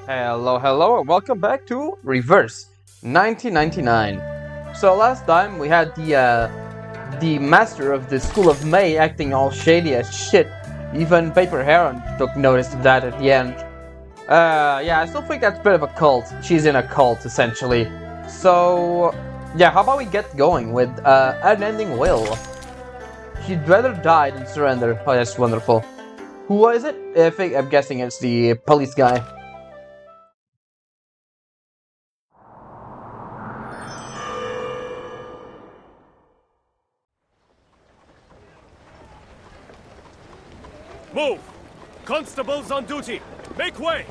Hello, and welcome back to Reverse 1999. So last time we had the master of the School of May acting all shady as shit. Even Paper Heron took notice of that at the end. Yeah, I still think that's a bit of a cult. She's in a cult, essentially. So, yeah, how about we get going with Unending Will? She'd rather die than surrender. Oh, that's wonderful. Who is it? I'm guessing it's the police guy. Move! Constables on duty! Make way!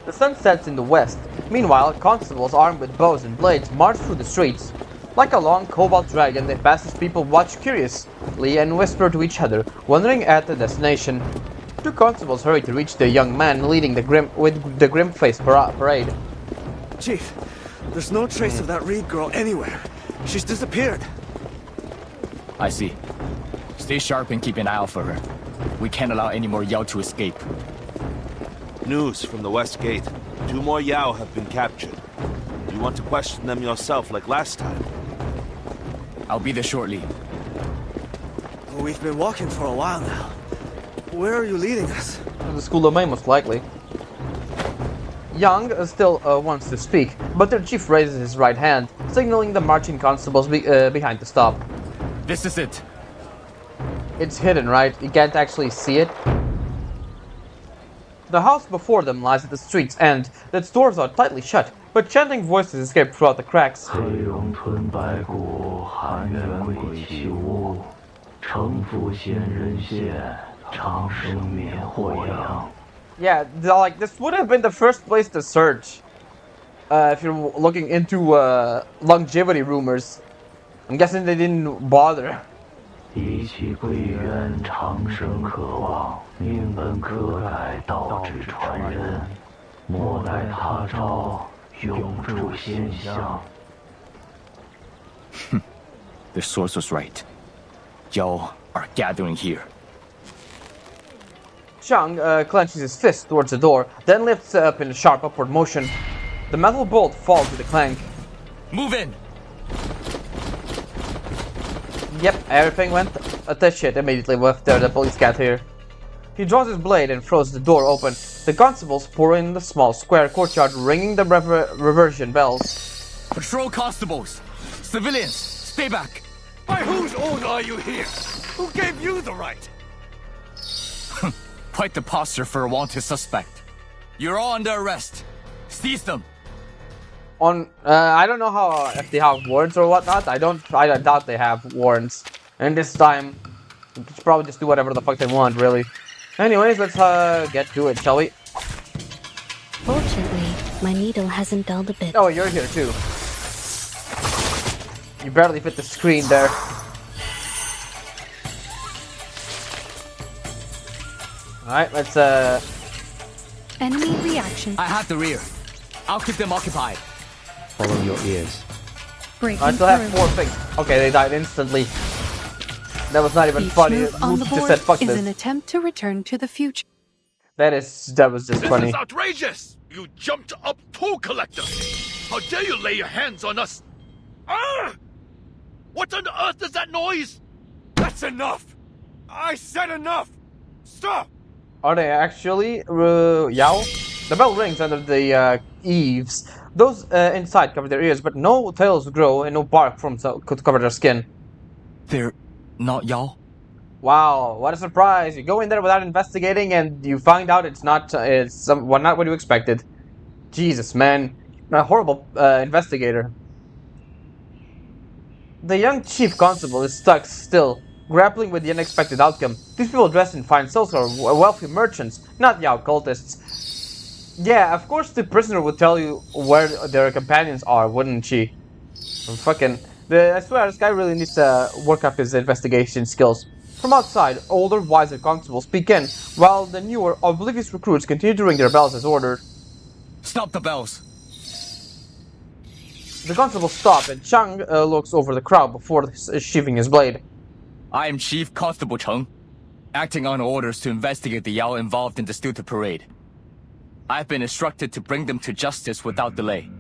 The sun sets in the west. Meanwhile, constables armed with bows and blades march through the streets. Like a long cobalt dragon, they pass as people watch curiously and whisper to each other, wondering at the destination. Two constables hurry to reach the young man leading the grim face parade. Chief, there's no trace of that Reed girl anywhere. She's disappeared. I see. Stay sharp and keep an eye out for her. We can't allow any more Yao to escape. News from the West Gate. 2 more Yao have been captured. You want to question them yourself like last time? I'll be there shortly. We've been walking for a while now. Where are you leading us? The School of May, most likely. Young still wants to speak, but their chief raises his right hand, signaling the marching constables behind to stop. This is it. It's hidden, right? You can't actually see it. The house before them lies at the street's end. Its doors are tightly shut, but chanting voices escape throughout the cracks. Yeah, like this would have been the first place to search if you're looking into longevity rumors. I'm guessing they didn't bother. 以其贵渊长生渴望，命本可改，道之传人。莫待他朝，永驻仙乡。The source was right. Yao are gathering here. Chang clenches his fist towards the door, then lifts it up in a sharp upward motion. The metal bolt falls with a clank. Move in! Yep, everything went to shit immediately with the police cat here. He draws his blade and throws the door open. The constables pour in the small square courtyard, ringing the reversion bells. Patrol constables! Civilians! Stay back! By whose order are you here? Who gave you the right? Quite the posture for a wanted suspect. You're all under arrest. Seize them! I don't know how if they have warrants or whatnot. I doubt they have warrants. And this time, they should probably just do whatever the fuck they want, really. Anyways, let's get to it, shall we? Fortunately, my needle hasn't dulled a bit. Oh, you're here too. You barely fit the screen there. Alright, let's Enemy reaction. I have the rear. I'll keep them occupied. Follow your ears. Breaking I still have through. 4 things. Okay, they died instantly. That was not even Each funny. move on the Just board said fuck is this. an attempt to return to the future. That was just This funny. is outrageous! You jumped up toll collector! How dare you lay your hands on us? Ah! What on earth is that noise? That's enough! I said enough! Stop! Are they actually Yao? The bell rings under the eaves. Those inside cover their ears, but no tails grow and no bark could cover their skin. They're not Yao? Wow, what a surprise! You go in there without investigating and you find out it's not not what you expected. Jesus, man. A horrible investigator. The young chief constable is stuck still, grappling with the unexpected outcome. These people dressed in fine silks are wealthy merchants, not Yao cultists. Yeah, of course the prisoner would tell you where their companions are, wouldn't she? I swear, this guy really needs to work up his investigation skills. From outside, older, wiser constables peek in, while the newer, oblivious recruits continue to ring their bells as ordered. Stop the bells! The constables stop, and Chang looks over the crowd before sheathing his blade. I am Chief Constable Cheng, acting on orders to investigate the Yao involved in the Stupid Parade. I've been instructed to bring them to justice without delay.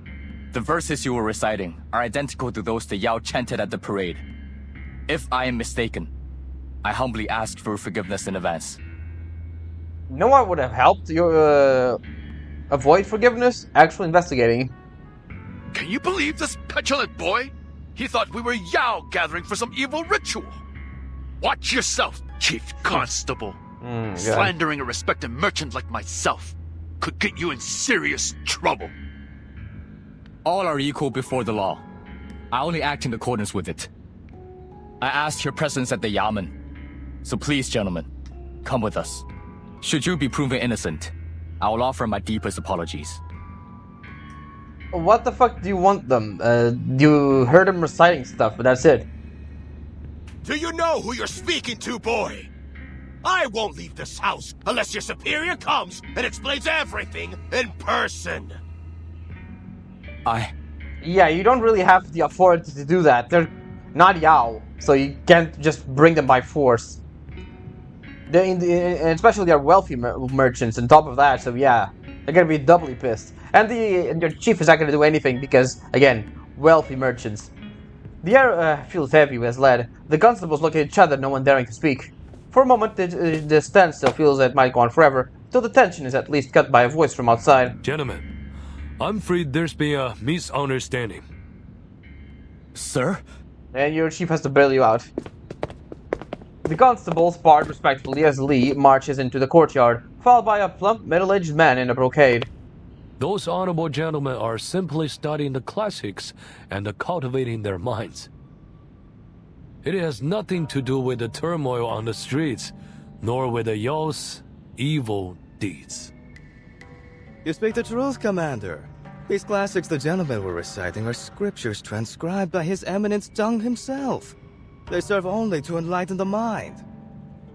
The verses you were reciting are identical to those the Yao chanted at the parade. If I am mistaken, I humbly ask for forgiveness in advance. You know what would have helped you avoid forgiveness? Actually investigating. Can you believe this petulant boy? He thought we were Yao gathering for some evil ritual. Watch yourself, Chief Constable. Yeah. Slandering a respected merchant like myself could get you in serious trouble. All are equal before the law. I only act in accordance with it. I asked your presence at the Yamen. So please, gentlemen, come with us. Should you be proven innocent, I will offer my deepest apologies. What the fuck do you want them? You heard him reciting stuff, but that's it. Do you know who you're speaking to, boy? I won't leave this house unless your superior comes and explains everything in person. Yeah, you don't really have the authority to do that. They're not Yao, so you can't just bring them by force. Especially they're wealthy merchants on top of that, so yeah, they're gonna be doubly pissed. And your chief is not gonna do anything because, again, wealthy merchants. The air feels heavy as lead. The constables look at each other, no one daring to speak. For a moment, the standstill feels that it might go on forever, till the tension is at least cut by a voice from outside. Gentlemen, I'm afraid there's been a misunderstanding. Sir? And your chief has to bail you out. The constables part respectfully as Lee marches into the courtyard, followed by a plump, middle-aged man in a brocade. Those honorable gentlemen are simply studying the classics and cultivating their minds. It has nothing to do with the turmoil on the streets, nor with the Yao's evil deeds. You speak the truth, Commander. These classics the gentlemen were reciting are scriptures transcribed by His Eminence Zhang himself. They serve only to enlighten the mind.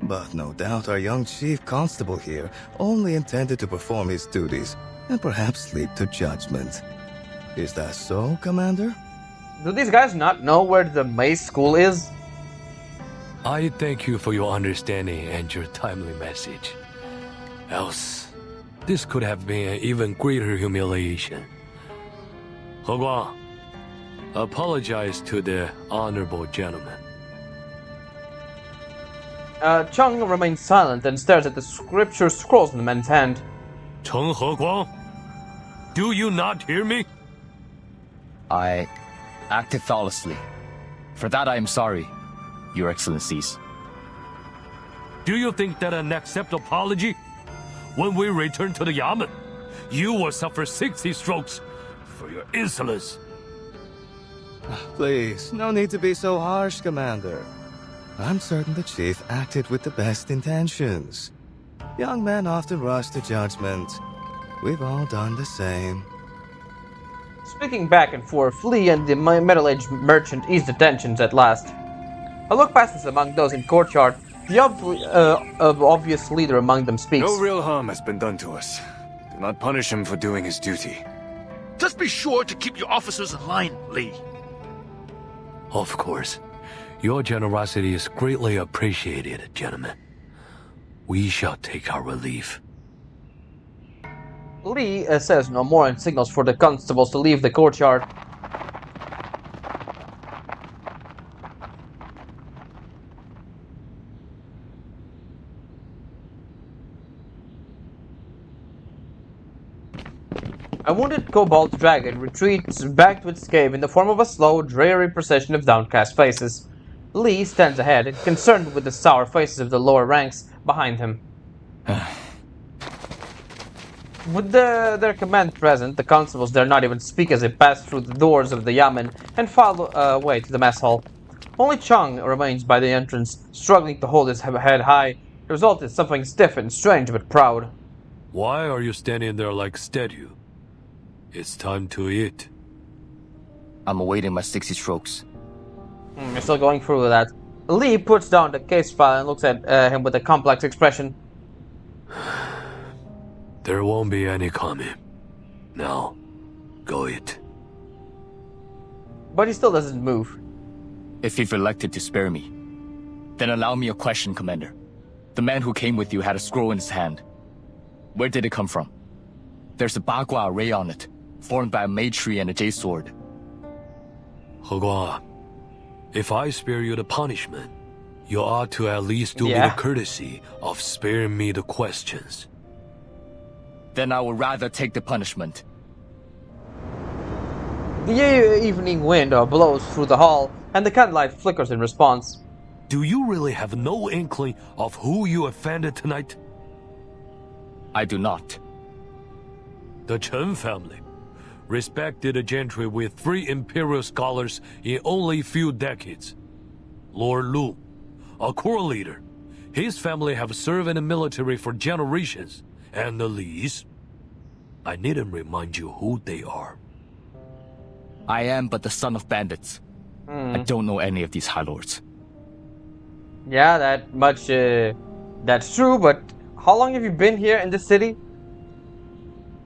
But no doubt our young chief constable here only intended to perform his duties and perhaps lead to judgment. Is that so, Commander? Do these guys not know where the maze school is? I thank you for your understanding and your timely message. Else, this could have been an even greater humiliation. He Guang, apologize to the honorable gentleman. Chung remains silent and stares at the scripture scrolls in the man's hand. Cheng He Guang, do you not hear me? I acted thoughtlessly. For that I am sorry, Your Excellencies. Do you think that an acceptable apology? When we return to the Yamen, you will suffer 60 strokes for your insolence. Please, no need to be so harsh, Commander. I'm certain the chief acted with the best intentions. Young men often rush to judgment. We've all done the same. Speaking back and forth, Lee and the middle-aged merchant ease the tensions at last. A look passes among those in courtyard. The obvious leader among them speaks. No real harm has been done to us. Do not punish him for doing his duty. Just be sure to keep your officers in line, Lee. Of course. Your generosity is greatly appreciated, gentlemen. We shall take our relief. Lee says no more and signals for the constables to leave the courtyard. A wounded cobalt dragon retreats back to its cave in the form of a slow, dreary procession of downcast faces. Lee stands ahead, concerned with the sour faces of the lower ranks behind him. With their command present, the constables dare not even speak as they pass through the doors of the Yamen and file away to the mess hall. Only Chung remains by the entrance, struggling to hold his head high. The result is something stiff and strange but proud. Why are you standing there like statue? It's time to eat. I'm awaiting my 60 strokes. You're still going through with that. Lee puts down the case file and looks at him with a complex expression. There won't be any coming. Now, go eat. But he still doesn't move. If you've elected to spare me, then allow me a question, Commander. The man who came with you had a scroll in his hand. Where did it come from? There's a Bagua array on it, formed by a Mei tree and a J sword. He Guang, if I spare you the punishment, you ought to at least do me Yeah. the courtesy of sparing me the questions. Then I would rather take the punishment. The evening wind blows through the hall, and the candlelight flickers in response. Do you really have no inkling of who you offended tonight? I do not. The Chen family, respected gentry with 3 imperial scholars in only few decades. Lord Lu, a core leader. His family have served in the military for generations. And the Lees, I needn't remind you who they are. I am but the son of bandits. I don't know any of these High Lords. Yeah, that much, that's true, but how long have you been here in this city?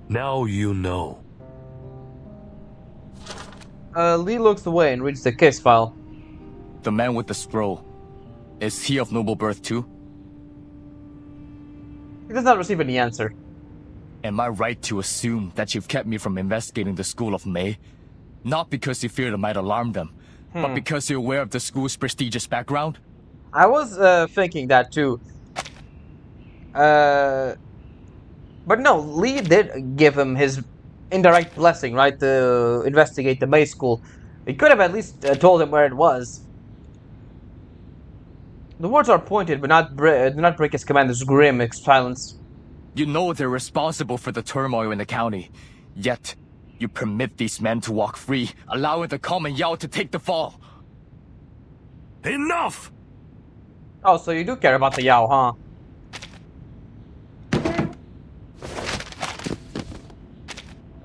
Now you know. Lee looks away and reads the case file. The man with the scroll. Is he of noble birth too? He does not receive any answer. Am I right to assume that you've kept me from investigating the school of Mei? Not because you feared it might alarm them, but because you're aware of the school's prestigious background? I was thinking that too. But no, Lee did give him his indirect blessing, right, to investigate the May school. He could have at least told him where it was. The words are pointed, but do not break his commander's grim silence. You know they're responsible for the turmoil in the county, yet you permit these men to walk free, allowing the common Yao to take the fall. Enough! Oh, so you do care about the Yao, huh?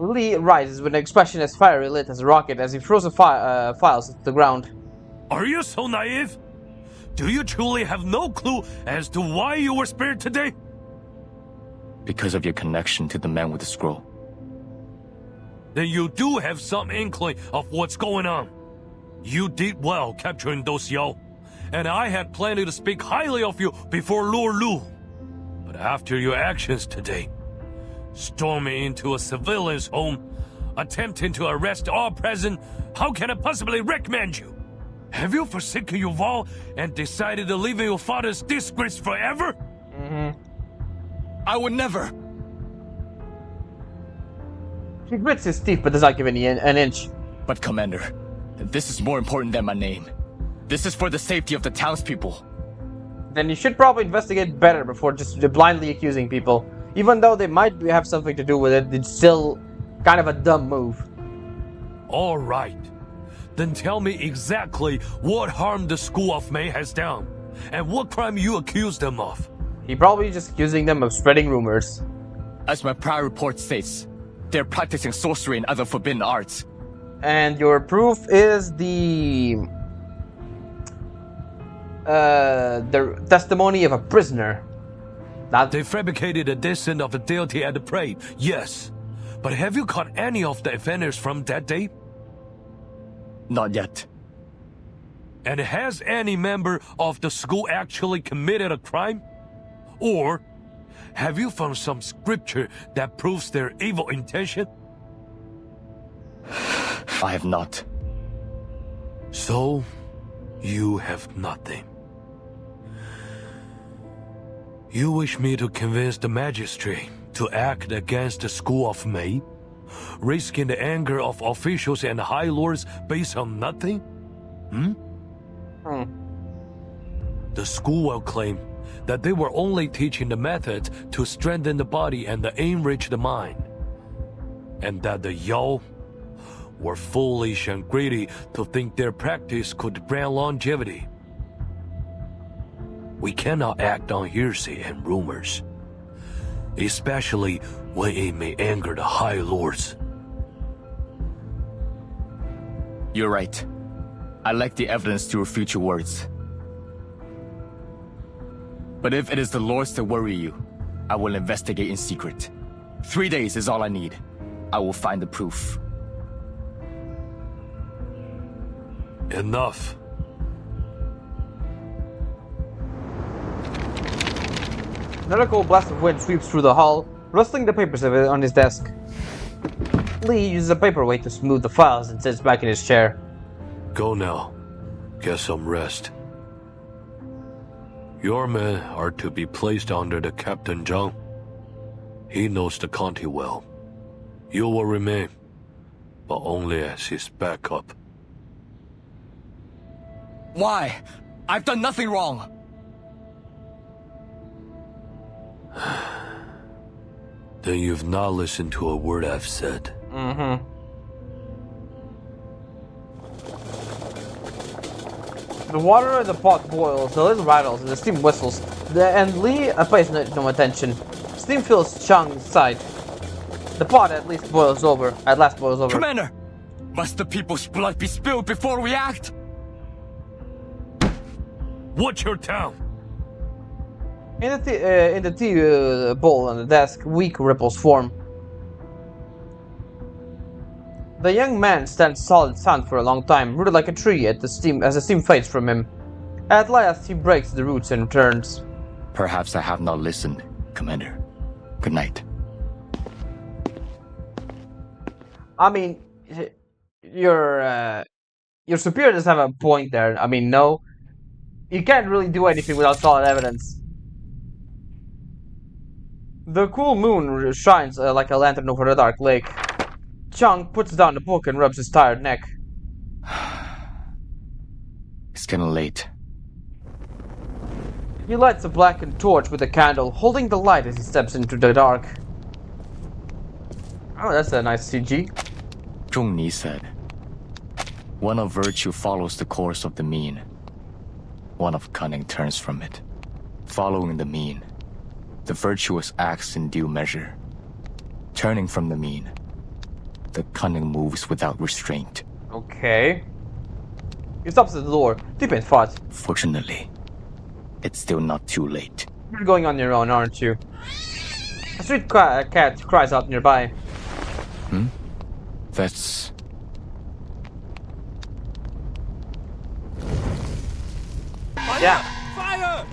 Lee rises with an expression as fiery lit as a rocket as he throws the files to the ground. Are you so naive? Do you truly have no clue as to why you were spared today? Because of your connection to the man with the scroll. Then you do have some inkling of what's going on. You did well capturing those Yao, and I had plenty to speak highly of you before Lord Lu. But after your actions today, storming into a civilian's home, attempting to arrest all present, how can I possibly recommend you? Have you forsaken your vow and decided to live in your father's disgrace forever? I would never! He grits his teeth but does not give an inch. But Commander, this is more important than my name. This is for the safety of the townspeople. Then you should probably investigate better before just blindly accusing people. Even though they might have something to do with it, it's still kind of a dumb move. All right. Then tell me exactly what harm the School of Mei has done, and what crime you accuse them of. He probably just accusing them of spreading rumors. As my prior report states, they're practicing sorcery and other forbidden arts. And your proof is the testimony of a prisoner. They fabricated the descent of the deity at the parade, yes. But have you caught any of the offenders from that day? Not yet. And has any member of the school actually committed a crime? Or have you found some scripture that proves their evil intention? I have not. So, you have nothing. You wish me to convince the magistrate to act against the School of Mei, risking the anger of officials and high lords based on nothing? The school will claim that they were only teaching the methods to strengthen the body and enrich the mind, and that the Yao were foolish and greedy to think their practice could grant longevity. We cannot act on hearsay and rumors, especially when it may anger the high lords. You're right. I lack the evidence to refute your words. But if it is the lords that worry you, I will investigate in secret. 3 days is all I need. I will find the proof. Enough. Another cold blast of wind sweeps through the hall. rustling the papers on his desk. Lee uses a paperweight to smooth the files and sits back in his chair. Go now. Get some rest. Your men are to be placed under the Captain Zhang. He knows the county well. You will remain, but only as his backup. Why? I've done nothing wrong. Then you've not listened to a word I've said. Mm-hmm. The water in the pot boils, the lid rattles, and the steam whistles. And Lee pays no attention. Steam fills Chang's side. The pot at last boils over. Commander! Must the people's blood be spilled before we act? Watch your tongue! In the tea bowl on the desk, weak ripples form. The young man stands solid sound for a long time, rooted like a tree as the steam fades from him. At last, he breaks the roots and returns. Perhaps I have not listened, Commander. Good night. I mean, your superiors have a point there. I mean, no, you can't really do anything without solid evidence. The cool moon shines like a lantern over the dark lake. Chang puts down the book and rubs his tired neck. It's getting late. He lights a blackened torch with a candle, holding the light as he steps into the dark. Oh, that's a nice CG. Zhong Ni said, "One of virtue follows the course of the mean. One of cunning turns from it. Following the mean, the virtuous acts in due measure. Turning from the mean, the cunning moves without restraint." Okay. He stops at the door, deep in thought. Fortunately, it's still not too late. You're going on your own, aren't you? A street cat cries out nearby. That's... Yeah. Fire!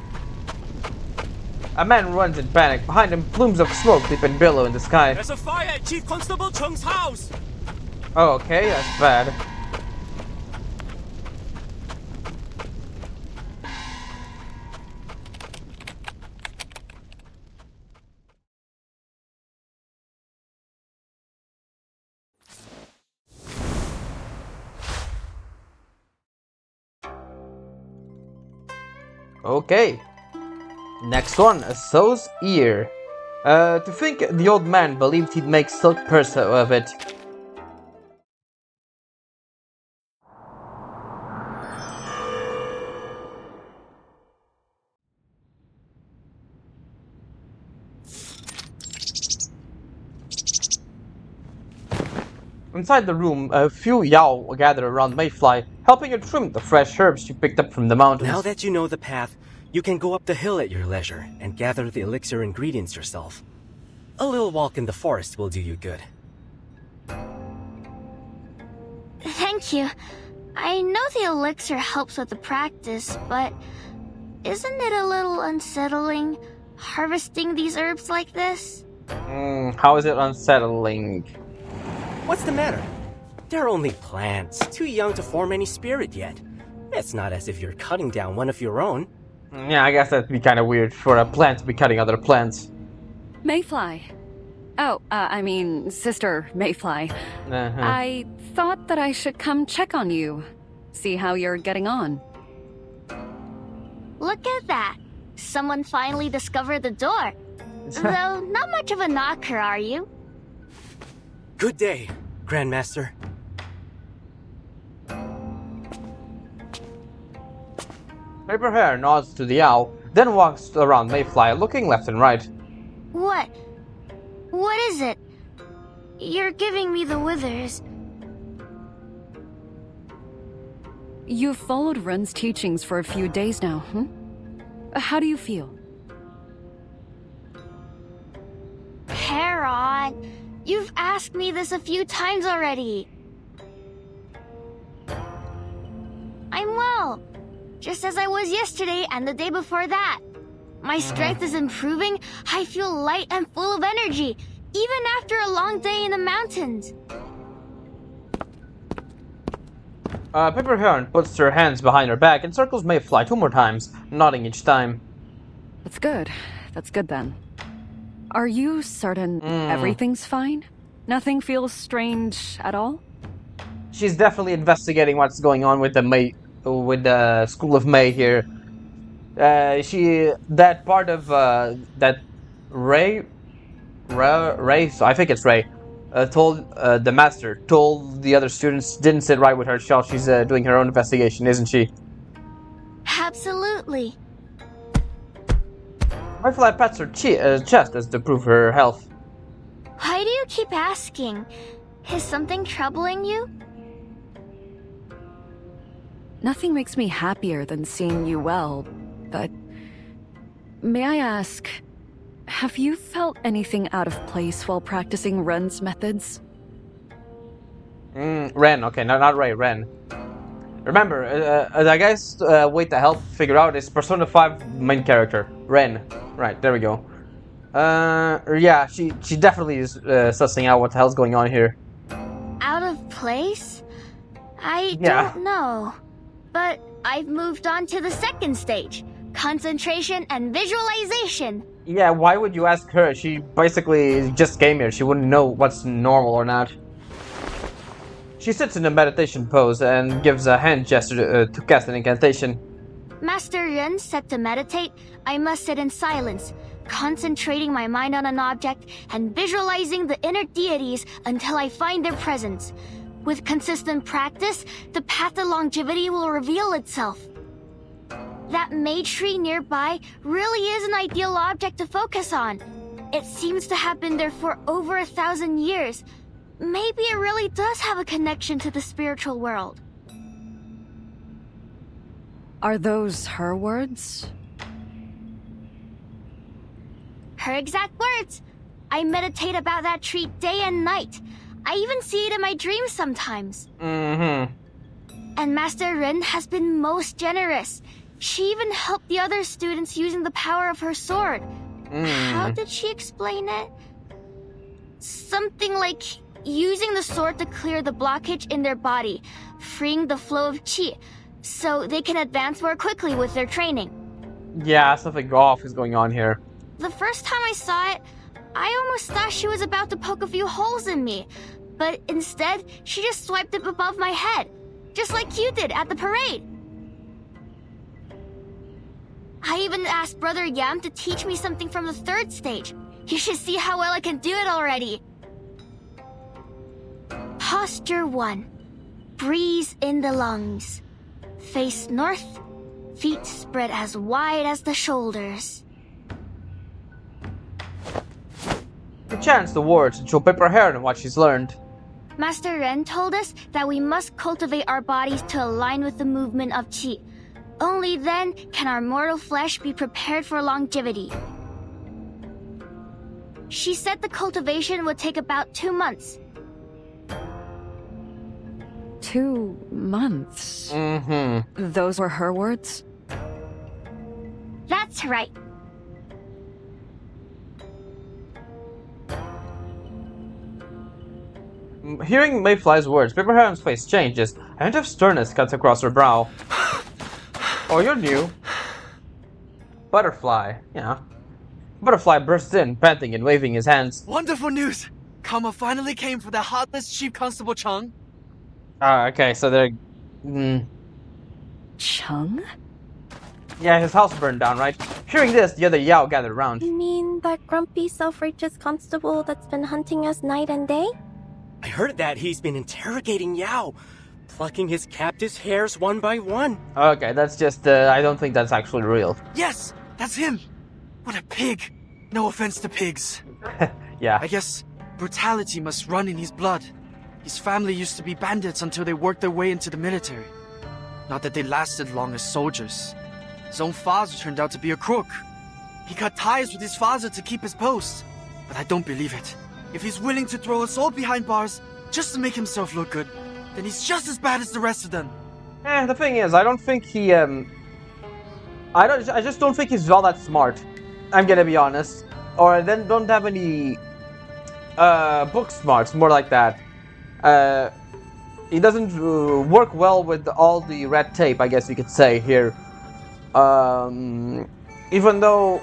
A man runs in panic. Behind him, plumes of smoke leap and billow in the sky. There's a fire at Chief Constable Cheng's house! Oh, okay, that's bad. Okay. Next one, a sow's ear. To think the old man believed he'd make silk purse of it. Inside the room, a few Yao gather around Mayfly, helping her trim the fresh herbs she picked up from the mountains. Now that you know the path, you can go up the hill at your leisure and gather the elixir ingredients yourself. A little walk in the forest will do you good. Thank you. I know the elixir helps with the practice, but isn't it a little unsettling harvesting these herbs like this? How is it unsettling? What's the matter? They're only plants, too young to form any spirit yet. It's not as if you're cutting down one of your own. Yeah, I guess that'd be kind of weird for a plant to be cutting other plants. Mayfly. Oh, I mean, Sister Mayfly. I thought that I should come check on you. See how you're getting on. Look at that. Someone finally discovered the door. Though, not much of a knocker, are you? Good day, Grandmaster. Paper Hair nods to the owl, then walks around Mayfly, looking left and right. What? What is it? You're giving me the withers. You've followed Ren's teachings for a few days now, How do you feel? Heron, you've asked me this a few times already. I'm well, just as I was yesterday and the day before that. My strength is improving. I feel light and full of energy, even after a long day in the mountains. Paper Heron puts her hands behind her back and circles Mayfly 2 more times, nodding each time. That's good. That's good then. Are you certain everything's fine? Nothing feels strange at all? She's definitely investigating what's going on with the School of May here. That part of that Ray, so I think it's Ray, told the master, told the other students didn't sit right with her while she's doing her own investigation, isn't she? Absolutely. Mayfly pats her chest as to prove her health. Why do you keep asking? Is something troubling you? Nothing makes me happier than seeing you well, but may I ask, have you felt anything out of place while practicing Ren's methods? Ren, okay, no, not Ray, Ren. Remember, the guy's way to help figure out is Persona 5 main character, Ren. Right, there we go. Yeah, she definitely is sussing out what the hell's going on here. Out of place? I don't know. But I've moved on to the second stage. Concentration and visualization. Yeah, why would you ask her? She basically just came here. She wouldn't know what's normal or not. She sits in a meditation pose and gives a hand gesture to cast an incantation. Master Ren said to meditate, I must sit in silence, concentrating my mind on an object and visualizing the inner deities until I find their presence. With consistent practice, the path to longevity will reveal itself. That May tree nearby really is an ideal object to focus on. It seems to have been there for over 1,000 years. Maybe it really does have a connection to the spiritual world. Are those her words? Her exact words. I meditate about that tree day and night. I even see it in my dreams sometimes. And Master Rin has been most generous. She even helped the other students using the power of her sword. How did she explain it? Something like using the sword to clear the blockage in their body, freeing the flow of qi, so they can advance more quickly with their training. Yeah, something off is going on here. The first time I saw it, I almost thought she was about to poke a few holes in me, but instead, she just swiped it above my head, just like you did at the parade. I even asked Brother Yam to teach me something from the third stage. You should see how well I can do it already. Posture 1. Breeze in the lungs. Face north, feet spread as wide as the shoulders. She chants the words and show Paper Heron what she's learned. Master Ren told us that we must cultivate our bodies to align with the movement of qi. Only then can our mortal flesh be prepared for longevity. She said the cultivation would take about 2 months. 2 months? Those were her words? That's right. Hearing Mayfly's words, Paper Heron's face changes. A hint of sternness cuts across her brow. Oh, you're new. Butterfly, yeah. Butterfly bursts in, panting and waving his hands. Wonderful news! Karma finally came for the heartless Chief Constable Chung. Okay, so they're... Chung? Yeah, his house burned down, right? Hearing this, the other Yao gathered around. You mean that grumpy, self-righteous constable that's been hunting us night and day? I heard that he's been interrogating Yao, plucking his captive's hairs one by one. Okay, that's just, I don't think that's actually real. Yes, that's him! What a pig! No offense to pigs. Yeah. I guess brutality must run in his blood. His family used to be bandits until they worked their way into the military. Not that they lasted long as soldiers. His own father turned out to be a crook. He cut ties with his father to keep his post. But I don't believe it. If he's willing to throw us all behind bars just to make himself look good, then he's just as bad as the rest of them. The thing is, I don't think he, I just don't think he's all that smart. I'm gonna be honest. Or then don't have any book smarts, more like that. He doesn't work well with all the red tape, I guess you could say here. Even though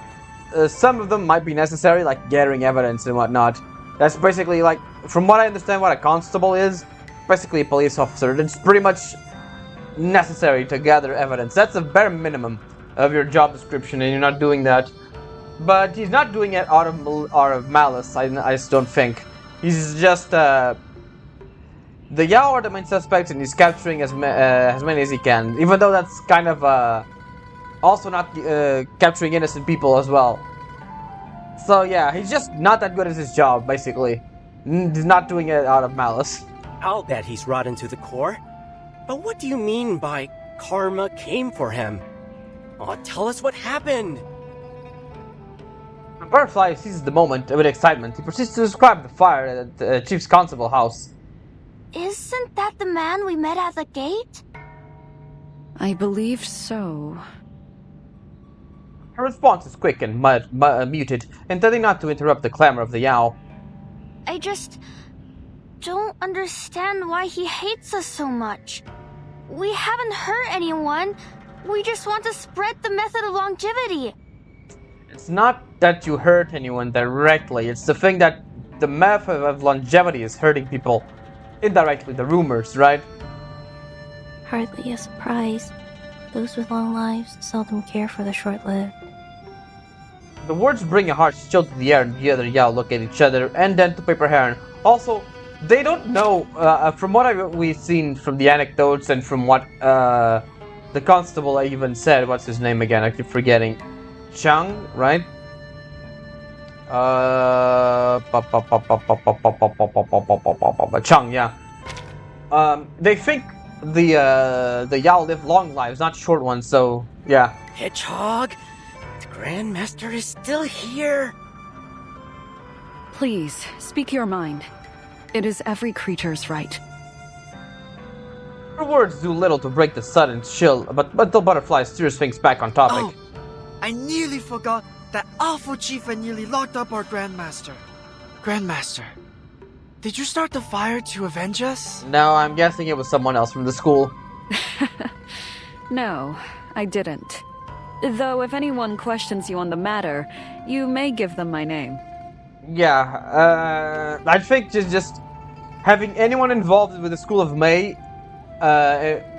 some of them might be necessary, like gathering evidence and whatnot. That's basically like, from what I understand, what a constable is. Basically a police officer. It's pretty much necessary to gather evidence. That's a bare minimum of your job description, and you're not doing that. But he's not doing it out of malice. I just don't think. He's just the Yao are the main suspects, and he's capturing as many as he can. Even though that's kind of also not capturing innocent people as well. So yeah, he's just not that good at his job, basically. He's not doing it out of malice. I'll bet he's rotten to the core. But what do you mean by karma came for him? Oh, tell us what happened. When Butterfly seizes the moment with excitement, he proceeds to describe the fire at the Chief's Constable house. Isn't that the man we met at the gate? I believe so. Her response is quick and muted, intending not to interrupt the clamor of the Yao. I just don't understand why he hates us so much. We haven't hurt anyone. We just want to spread the method of longevity. It's not that you hurt anyone directly, it's the thing that the method of longevity is hurting people. Indirectly, the rumors, right? Hardly a surprise. Those with long lives seldom care for the short-lived. The words bring a harsh chill to the air, and the other Yao look at each other and then to Paper Heron. Also, they don't know, from what we've seen from the anecdotes and from what the constable even said, what's his name again? I keep forgetting. Chang, right? Chang, yeah. They think the Yao live long lives, not short ones, so yeah. Hedgehog, the Grandmaster is still here. Please, speak your mind. It is every creature's right. Her words do little to break the sudden chill, but the butterfly steers things back on topic. Oh, I nearly forgot that awful chief had nearly locked up our Grandmaster. Grandmaster, did you start the fire to avenge us? No, I'm guessing it was someone else from the school. No, I didn't. Though if anyone questions you on the matter, you may give them my name. Yeah, I think just having anyone involved with the School of May,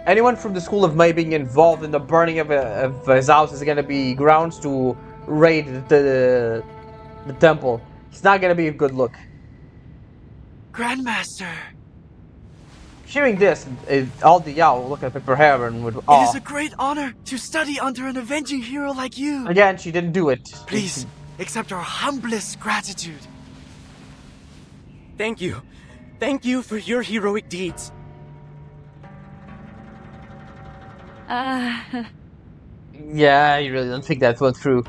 anyone from the School of May being involved in the burning of his house is going to be grounds to raid the temple. It's not going to be a good look. Grandmaster! Hearing this, all the Yao will look at Paper Heron with awe. It is a great honor to study under an avenging hero like you. Again, she didn't do it. Please, accept our humblest gratitude. Thank you. Thank you for your heroic deeds. Yeah, I really don't think that went through.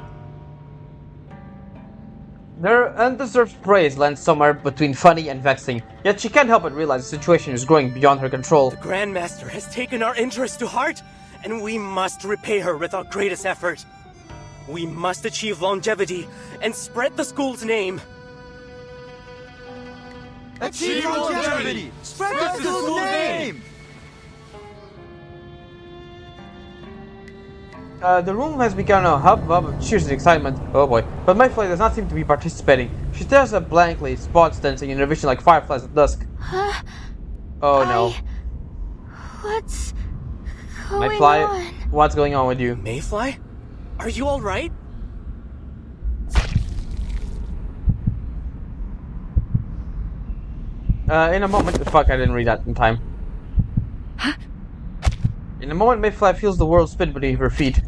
Their undeserved praise lands somewhere between funny and vexing, yet she can't help but realize the situation is growing beyond her control. The Grandmaster has taken our interest to heart, and we must repay her with our greatest effort. We must achieve longevity and spread the school's name. Achieve longevity! Spread the school's name! The room has become a hubbub of cheers and excitement. Oh boy. But Mayfly does not seem to be participating. She stares up blankly, spots dancing in her vision like fireflies at dusk. Oh no. What's going Mayfly, on? what's going on with you? Mayfly? Are you alright? In a moment. Fuck, I didn't read that in time. In a moment, Mayfly feels the world spin beneath her feet.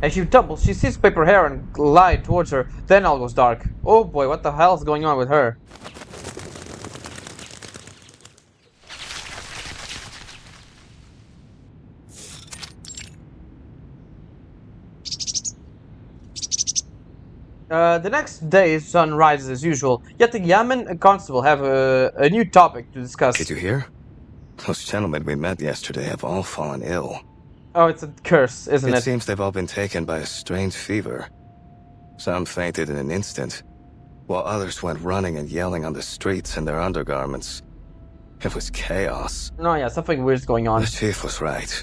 As she tumbles, she sees Paper Heron glide towards her, then all goes dark. Oh boy, what the hell is going on with her? The next day, sun rises as usual, yet the Yamen and Constable have a new topic to discuss. Did you hear? Those gentlemen we met yesterday have all fallen ill. Oh, it's a curse, isn't it? It seems they've all been taken by a strange fever. Some fainted in an instant, while others went running and yelling on the streets in their undergarments. It was chaos. No, yeah, something weird's going on. The chief was right.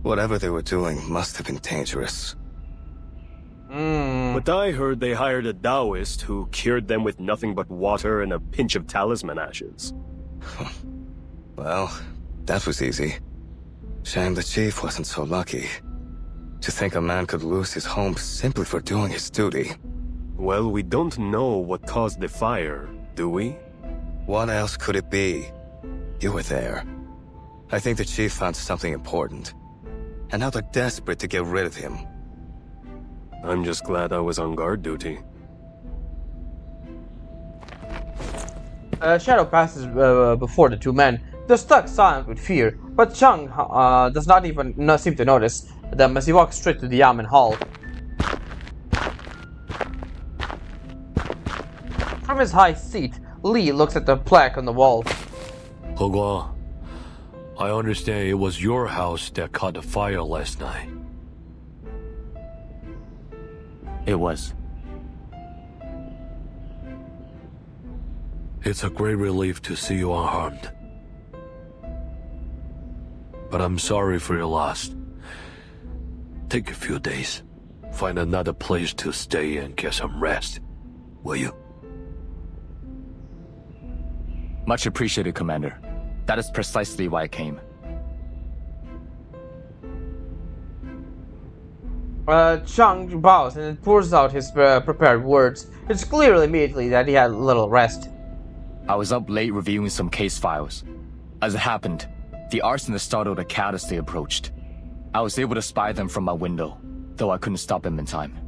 Whatever they were doing must have been dangerous. But I heard they hired a Taoist who cured them with nothing but water and a pinch of talisman ashes. Well, that was easy. Shame the chief wasn't so lucky. To think a man could lose his home simply for doing his duty. Well, we don't know what caused the fire, do we? What else could it be? You were there. I think the chief found something important. And now they're desperate to get rid of him. I'm just glad I was on guard duty. Shadow passes before the two men. They're stuck silent with fear, but Chung does not even seem to notice them as he walks straight to the Yamen Hall. From his high seat, Li looks at the plaque on the wall. He Guang, I understand it was your house that caught the fire last night. It was. It's a great relief to see you unharmed. But I'm sorry for your loss. Take a few days. Find another place to stay and get some rest. Will you? Much appreciated, Commander. That is precisely why I came. Chung bows and pours out his prepared words. It's clear immediately that he had little rest. I was up late reviewing some case files. As it happened, the arsonist startled a cat as they approached. I was able to spy them from my window, though I couldn't stop them in time.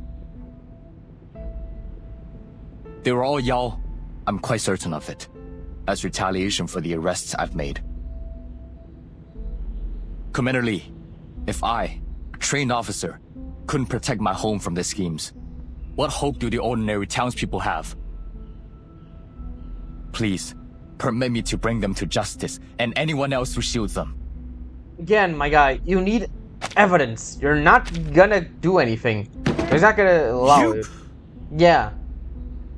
They were all Yao, I'm quite certain of it, as retaliation for the arrests I've made. Commander Li, if I, a trained officer, couldn't protect my home from their schemes, what hope do the ordinary townspeople have? Please, permit me to bring them to justice, and anyone else who shields them. Again, my guy, you need evidence. You're not gonna do anything. He's not gonna allow it. Yeah.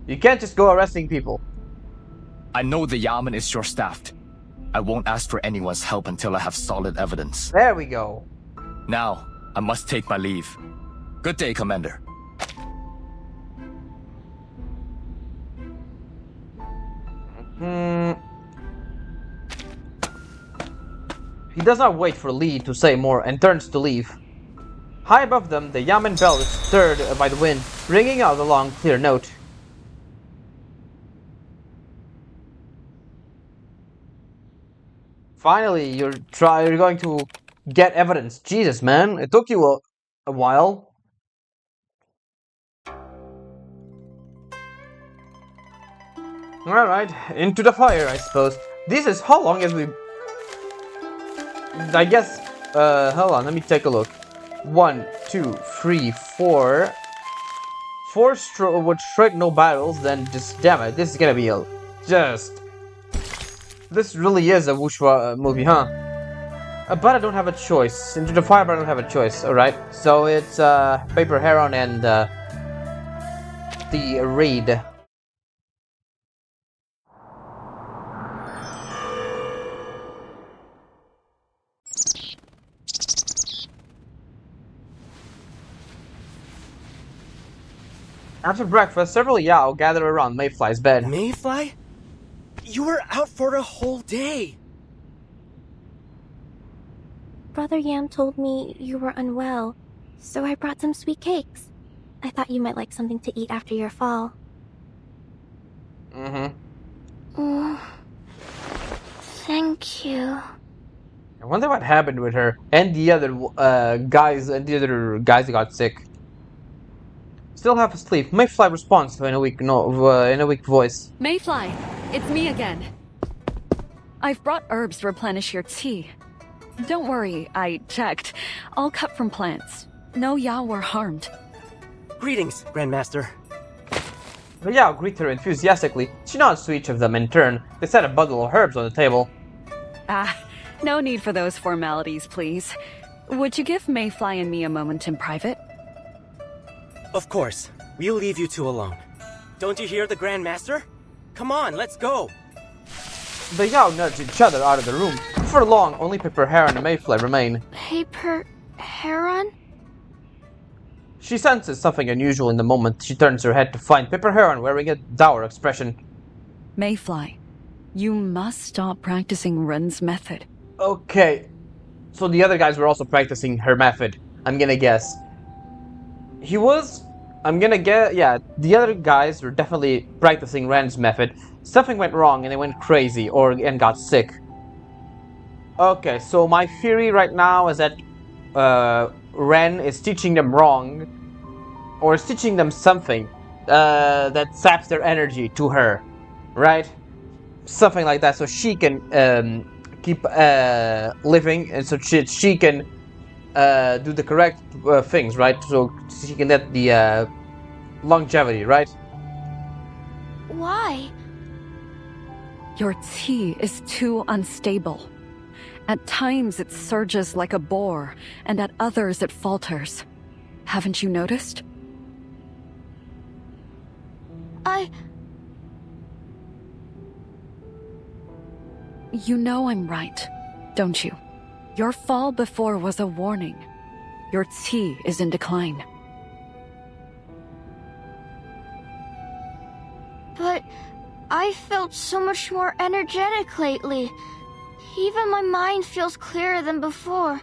You can't just go arresting people. I know the Yamen is short-staffed. I won't ask for anyone's help until I have solid evidence. There we go. Now, I must take my leave. Good day, Commander. He does not wait for Li to say more and turns to leave. High above them, the Yamen bell is stirred by the wind, ringing out a long, clear note. Finally, you're going to get evidence. Jesus, man, it took you a while. Alright, into the fire, I suppose. This is how long as we... I guess... hold on, let me take a look. 1, 2, 3, 4... 4 straight no battles, then just... Damn it, this is gonna be a... Just... This really is a wuxia movie, huh? But I don't have a choice. Into the fire, but I don't have a choice, alright? So it's, Paper Heron and, the raid. After breakfast, several Yao gather around Mayfly's bed. Mayfly? You were out for a whole day! Brother Yam told me you were unwell, so I brought some sweet cakes. I thought you might like something to eat after your fall. Thank you. I wonder what happened with her and the other guys that got sick. Still half asleep, Mayfly responds in a weak voice. Mayfly, it's me again. I've brought herbs to replenish your tea. Don't worry, I checked. All cut from plants. No Yao were harmed. Greetings, Grandmaster. The Yao greet her enthusiastically. She nods to each of them in turn. They set a bundle of herbs on the table. No need for those formalities, please. Would you give Mayfly and me a moment in private? Of course. We'll leave you two alone. Don't you hear the Grand Master? Come on, let's go! The Yao nudge each other out of the room. For long, only Paper Heron and Mayfly remain. Paper Heron? She senses something unusual in the moment she turns her head to find Paper Heron wearing a dour expression. Mayfly, you must stop practicing Ren's method. Okay, so the other guys were also practicing her method, I'm gonna guess. Yeah, the other guys were definitely practicing Ren's method. Something went wrong and they went crazy and got sick. Okay, so my theory right now is that Ren is teaching them wrong, or is teaching them something that saps their energy to her, right? Something like that, so she can keep living, and so she can do the correct things, right? So she can get the longevity, right? Why? Your tea is too unstable. At times it surges like a boar, and at others it falters. Haven't you noticed? You know I'm right, don't you? Your fall before was a warning. Your tea is in decline. But I felt so much more energetic lately. Even my mind feels clearer than before.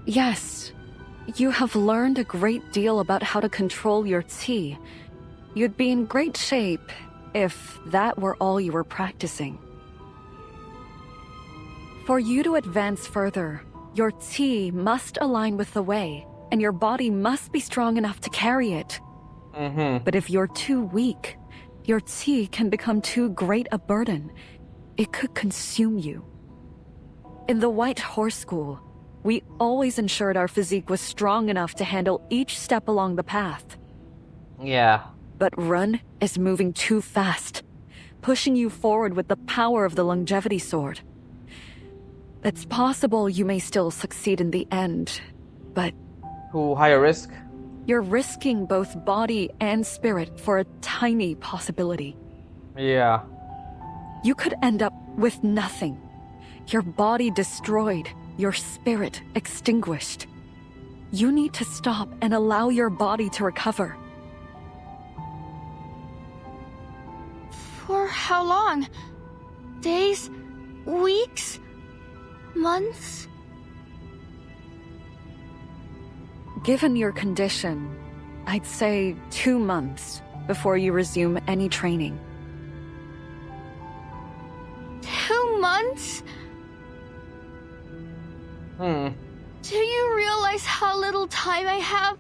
Yes, you have learned a great deal about how to control your tea. You'd be in great shape if that were all you were practicing. For you to advance further, your tea must align with the way, and your body must be strong enough to carry it. But if you're too weak, your tea can become too great a burden. It could consume you. In the White Horse School, we always ensured our physique was strong enough to handle each step along the path. Yeah. But Ren is moving too fast, pushing you forward with the power of the longevity sword. It's possible you may still succeed in the end, but... Higher risk? You're risking both body and spirit for a tiny possibility. Yeah. You could end up with nothing. Your body destroyed, your spirit extinguished. You need to stop and allow your body to recover. For how long? Days? Weeks? Months? Given your condition, I'd say 2 months before you resume any training. 2 months? Do you realize how little time I have?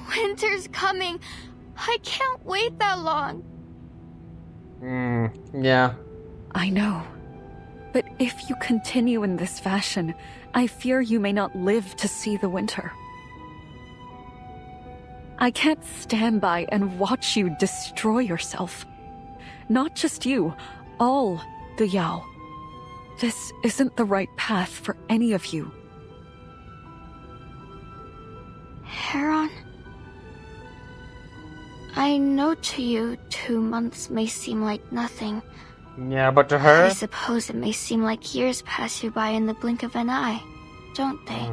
Winter's coming. I can't wait that long. Yeah. I know. But if you continue in this fashion, I fear you may not live to see the winter. I can't stand by and watch you destroy yourself. Not just you, all the Yao. This isn't the right path for any of you. Heron, I know to you 2 months may seem like nothing. Yeah, but to her... I suppose it may seem like years pass you by in the blink of an eye, don't they?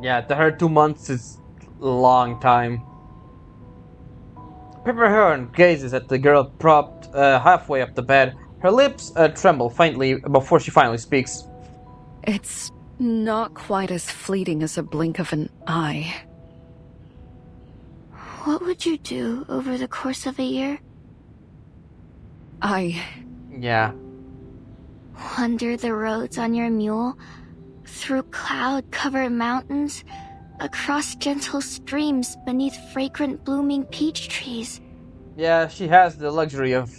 Yeah, to her 2 months is a long time. Paper Heron gazes at the girl propped halfway up the bed. Her lips tremble faintly before she finally speaks. It's not quite as fleeting as a blink of an eye. What would you do over the course of a year? Yeah. Wander the roads on your mule, through cloud-covered mountains, across gentle streams beneath fragrant blooming peach trees. Yeah, she has the luxury of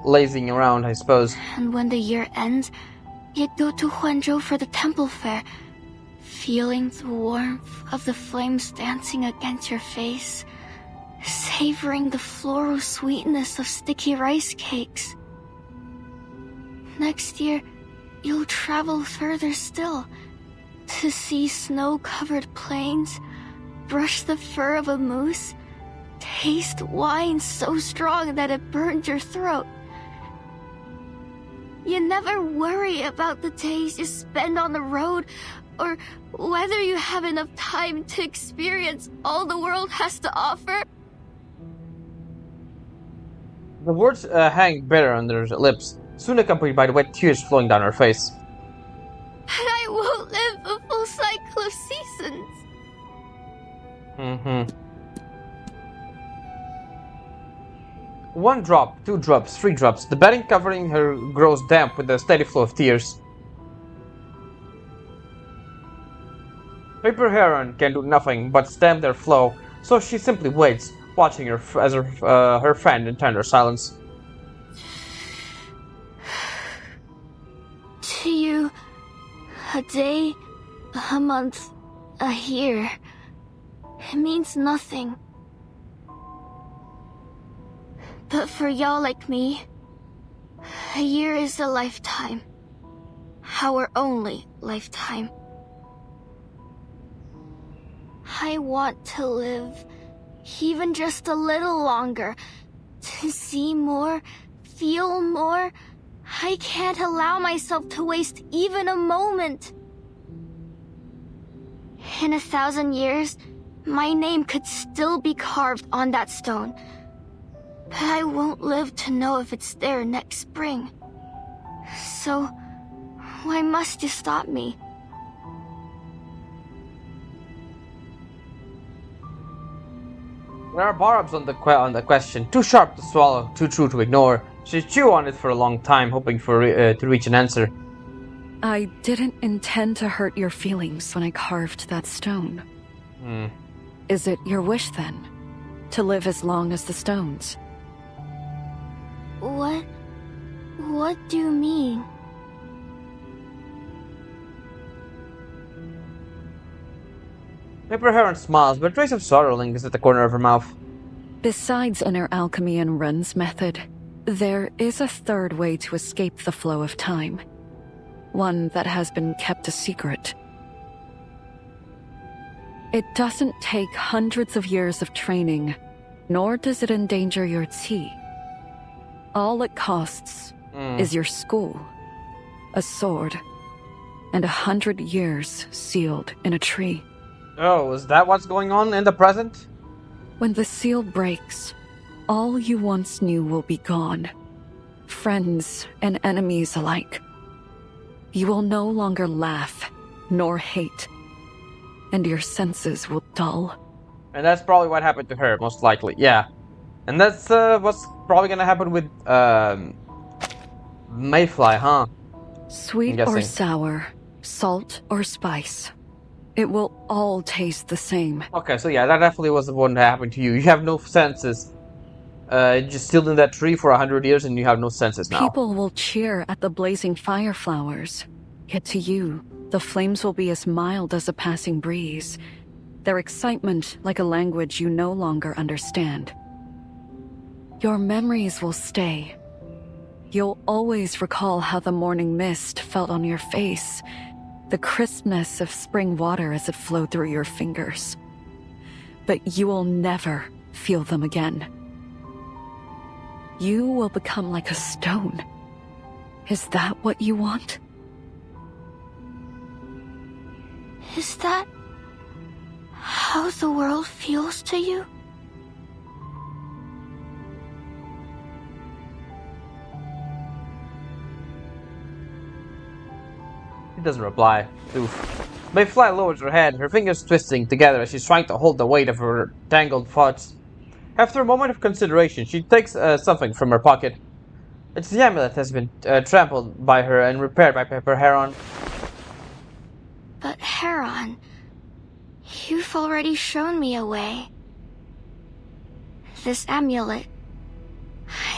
lazing around, I suppose. And when the year ends, you'd go to Huanzhou for the temple fair, feeling the warmth of the flames dancing against your face, savoring the floral sweetness of sticky rice cakes. Next year, you'll travel further still, To see snow-covered plains, brush the fur of a moose, taste wine so strong that it burns your throat. You never worry about the days you spend on the road, or whether you have enough time to experience all the world has to offer. The words hang bitter on her lips, soon accompanied by the wet tears flowing down her face. But I won't live a full cycle of seasons. One drop, 2 drops, 3 drops. The bedding covering her grows damp with a steady flow of tears. Paper Heron can do nothing but stem their flow, so she simply waits, watching her as her friend in tender silence. To you, a day, a month, a year, it means nothing. But for y'all like me, a year is a lifetime. Our only lifetime. I want to live even just a little longer, to see more, feel more. I can't allow myself to waste even a moment. In 1,000 years, my name could still be carved on that stone. But I won't live to know if it's there next spring. So, why must you stop me? There are barbs on the question, too sharp to swallow, too true to ignore. She chewed on it for a long time, hoping to reach an answer. I didn't intend to hurt your feelings when I carved that stone. Is it your wish, then? To live as long as the stones? What do you mean? Paper Heron smiles, but a trace of sorrow lingers at the corner of her mouth. Besides inner alchemy and Run's method, there is a third way to escape the flow of time. One that has been kept a secret. It doesn't take hundreds of years of training, nor does it endanger your qi. All it costs is your school, a sword, and 100 years sealed in a tree. Oh, is that what's going on in the present? When the seal breaks, all you once knew will be gone. Friends and enemies alike. You will no longer laugh, nor hate. And your senses will dull. And that's probably what happened to her, most likely, yeah. And that's what's probably gonna happen with Mayfly, huh? Sweet or sour, salt or spice. It will all taste the same. Okay, so yeah, that definitely was the one that happened to you. You have no senses. Just still in that tree for 100 years and you have no senses now. People will cheer at the blazing fire flowers. Yet to you, the flames will be as mild as a passing breeze. Their excitement like a language you no longer understand. Your memories will stay. You'll always recall how the morning mist felt on your face, the crispness of spring water as it flowed through your fingers. But you will never feel them again. You will become like a stone. Is that what you want? Is that how the world feels to you? He doesn't reply. Oof. Mayfly lowers her head, her fingers twisting together as she's trying to hold the weight of her tangled thoughts. After a moment of consideration, she takes something from her pocket. It's the amulet that has been trampled by her and repaired by Paper Heron. But Heron, you've already shown me a way. This amulet.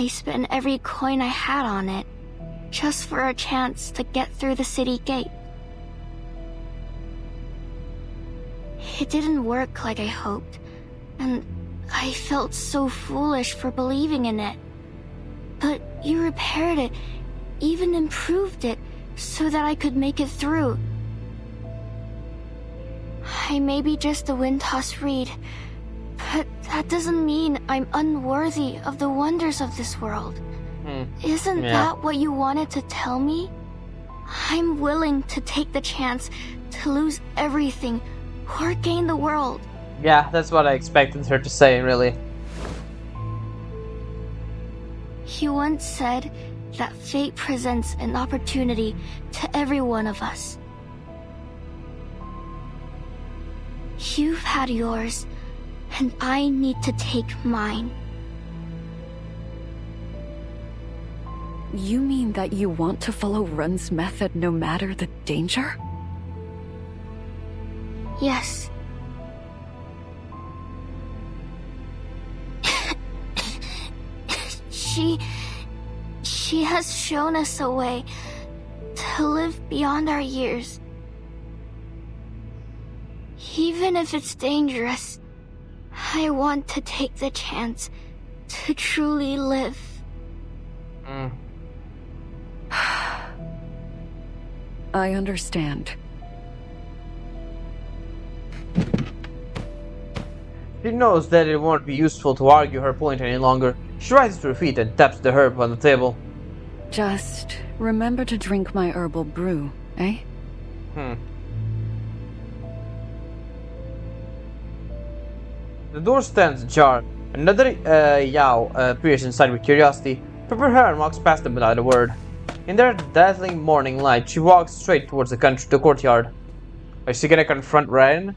I spent every coin I had on it, just for a chance to get through the city gate. It didn't work like I hoped, and I felt so foolish for believing in it. But you repaired it, even improved it, so that I could make it through. I may be just a wind-tossed reed, but that doesn't mean I'm unworthy of the wonders of this world. Isn't that what you wanted to tell me? I'm willing to take the chance to lose everything or gain the world. Yeah, that's what I expected her to say, really. You once said that fate presents an opportunity to every one of us. You've had yours, and I need to take mine. You mean that you want to follow Run's method no matter the danger? Yes. She has shown us a way to live beyond our years. Even if it's dangerous, I want to take the chance to truly live. I understand. She knows that it won't be useful to argue her point any longer. She rises to her feet and taps the herb on the table. Just remember to drink my herbal brew, eh? The door stands ajar. Another Yao appears inside with curiosity. Pepper Heron walks past them without a word. In their dazzling morning light, she walks straight towards the courtyard. Is she gonna confront Ren?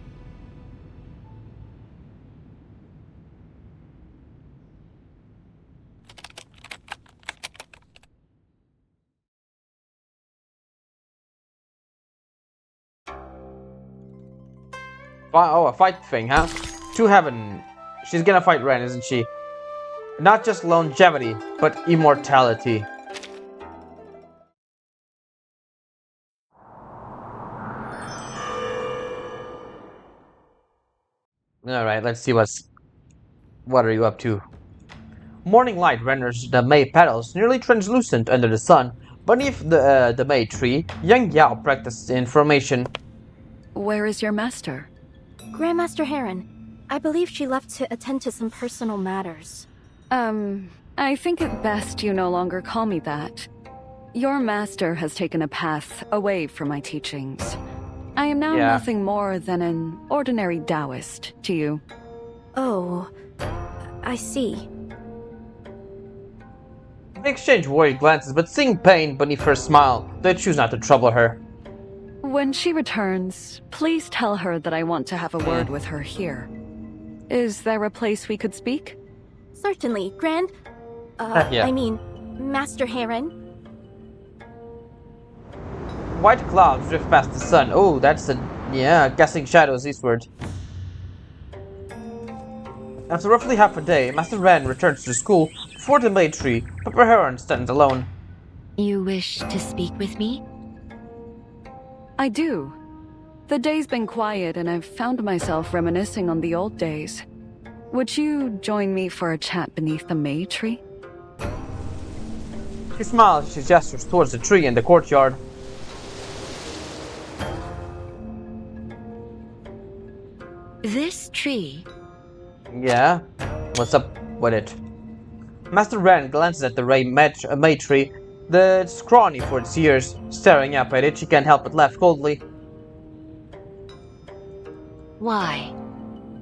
Oh, a fight thing, huh? To heaven. She's gonna fight Ren, isn't she? Not just longevity, but immortality. Alright, let's see what are you up to? Morning light renders the May petals nearly translucent under the sun. Beneath the May tree, young Yao practices information. Where is your master? Grandmaster Heron. I believe she left to attend to some personal matters. I think it best you no longer call me that. Your master has taken a path away from my teachings. I am now nothing more than an ordinary Taoist to you. Oh, I see. They exchange worried glances, but seeing pain beneath her smile, they choose not to trouble her. When she returns, please tell her that I want to have a word with her here. Is there a place we could speak? Certainly, I mean, Master Heron. White clouds drift past the sun. Oh, that's casting shadows eastward. After roughly half a day, Master Ren returns to school before the May tree. Pepper Heron stands alone. You wish to speak with me? I do. The day's been quiet and I've found myself reminiscing on the old days. Would you join me for a chat beneath the May tree? She smiles as she gestures towards the tree in the courtyard. This tree? Yeah? What's up with it? Master Ren glances at the May tree. It's scrawny for its years. Staring up at it, she can't help but laugh coldly. Why?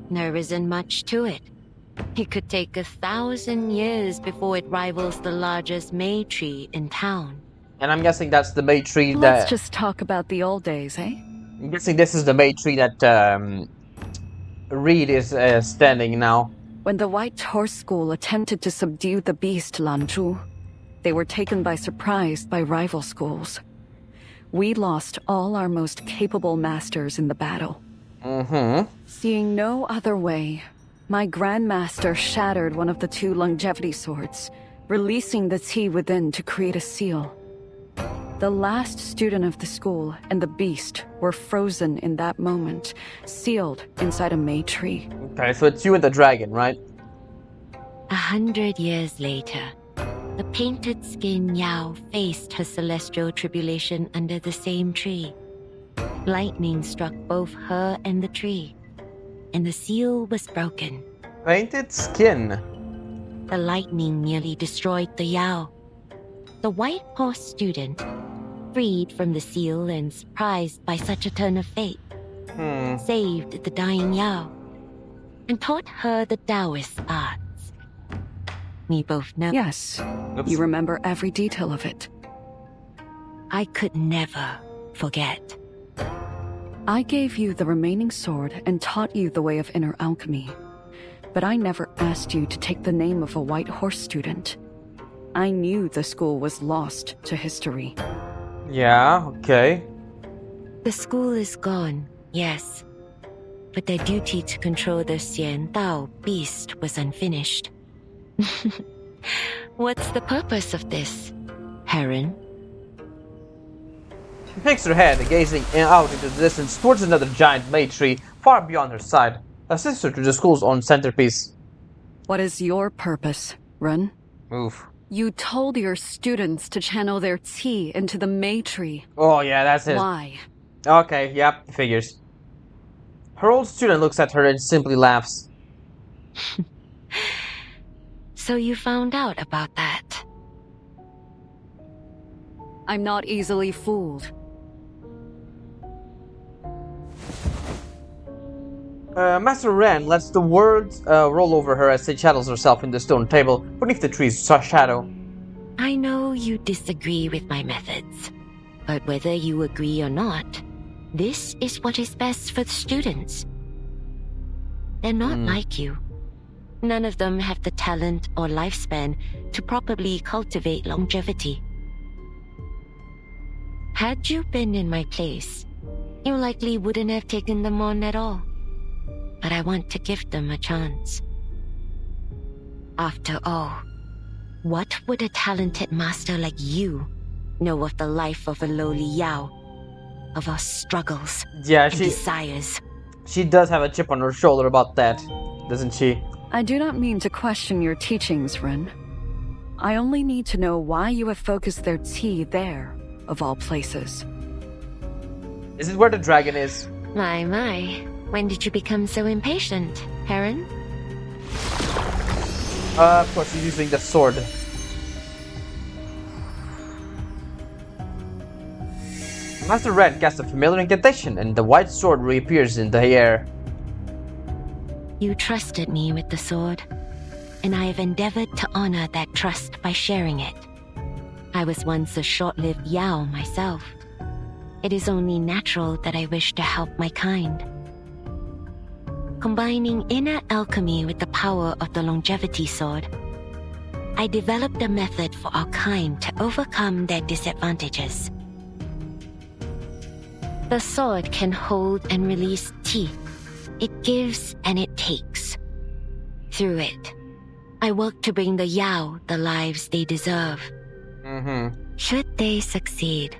There isn't much to it. It could take 1,000 years before it rivals the largest May tree in town. And I'm guessing that's the May tree that... Let's just talk about the old days, eh? I'm guessing this is the May tree that Reed is standing now. When the White Horse School attempted to subdue the beast Lanzhu, they were taken by surprise by rival schools. We lost all our most capable masters in the battle. Seeing no other way, my Grandmaster shattered one of the 2 longevity swords, releasing the tea within to create a seal. The last student of the school and the beast were frozen in that moment, sealed inside a May tree. Okay, so it's you and the dragon, right? 100 years later, the painted skin Yao faced her celestial tribulation under the same tree. Lightning struck both her and the tree, and the seal was broken. Painted skin. The lightning nearly destroyed the Yao. The white horse student, freed from the seal and surprised by such a turn of fate, saved the dying Yao and taught her the Taoist arts. We both know. Yes, you remember every detail of it. I could never forget. I gave you the remaining sword and taught you the way of inner alchemy. But I never asked you to take the name of a white horse student. I knew the school was lost to history. Yeah, okay. The school is gone, yes. But their duty to control the Xian Dao beast was unfinished. What's the purpose of this, Heron? She shakes her head, gazing out into the distance towards another giant May tree far beyond her side, a sister to the school's own centerpiece. What is your purpose, Ren? Move. You told your students to channel their tea into the May tree. Oh yeah, that's it. Why? Okay, yep, figures. Her old student looks at her and simply laughs. So you found out about that? I'm not easily fooled. Master Ren lets the words roll over her as she settles herself in the stone table beneath the tree's shadow. I know you disagree with my methods, but whether you agree or not, this is what is best for the students. They're not like you. None of them have the talent or lifespan to properly cultivate longevity. Had you been in my place, you likely wouldn't have taken them on at all. But I want to give them a chance. After all, what would a talented master like you know of the life of a lowly Yao? Of our struggles and desires? She does have a chip on her shoulder about that, doesn't she? I do not mean to question your teachings, Ren. I only need to know why you have focused their tea there, of all places. Is it where the dragon is? My. When did you become so impatient, Heron? Of course, she's using the sword. Master Ren casts a familiar incantation, and the white sword reappears in the air. You trusted me with the sword, and I have endeavored to honor that trust by sharing it. I was once a short-lived Yao myself. It is only natural that I wish to help my kind. Combining inner alchemy with the power of the longevity sword, I developed a method for our kind to overcome their disadvantages. The sword can hold and release tea. It gives and it takes. Through it, I work to bring the Yao the lives they deserve. Should they succeed,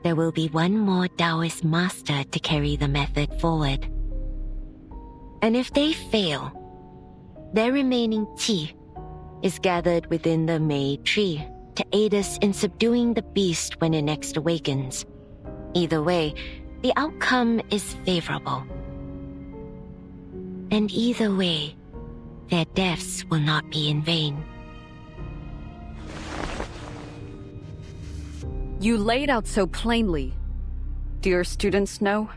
there will be one more Taoist master to carry the method forward. And if they fail, their remaining tea is gathered within the May tree to aid us in subduing the beast when it next awakens. Either way, the outcome is favorable. And either way, their deaths will not be in vain. You laid out so plainly. Do your students know?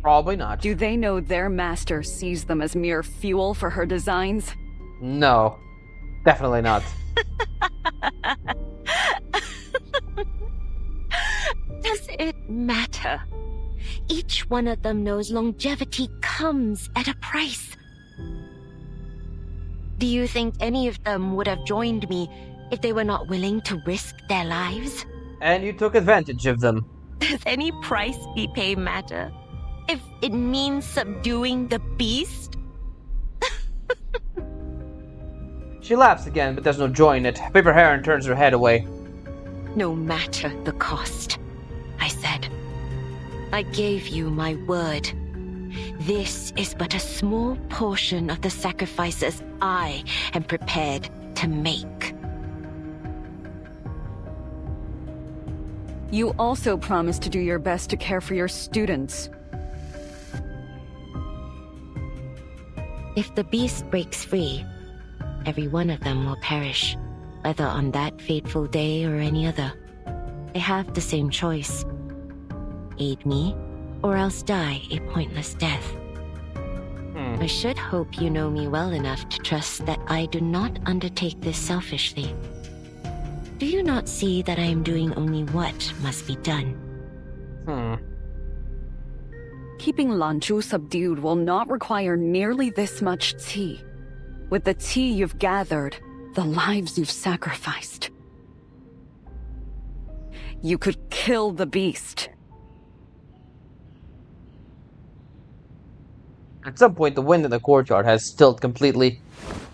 Probably not. Do they know their master sees them as mere fuel for her designs? No, definitely not. Does it matter? Each one of them knows longevity comes at a price. Do you think any of them would have joined me if they were not willing to risk their lives? And you took advantage of them. Does any price we pay matter? If it means subduing the beast? She laughs again, but there's no joy in it. Paper Heron turns her head away. No matter the cost, I said. I gave you my word. This is but a small portion of the sacrifices I am prepared to make. You also promised to do your best to care for your students. If the beast breaks free, every one of them will perish, whether on that fateful day or any other. They have the same choice. Aid me, or else die a pointless death. I should hope you know me well enough to trust that I do not undertake this selfishly. Do you not see that I am doing only what must be done? Keeping Lanzhu subdued will not require nearly this much tea. With the tea you've gathered, the lives you've sacrificed, you could kill the beast. At some point, the wind in the courtyard has stilled completely.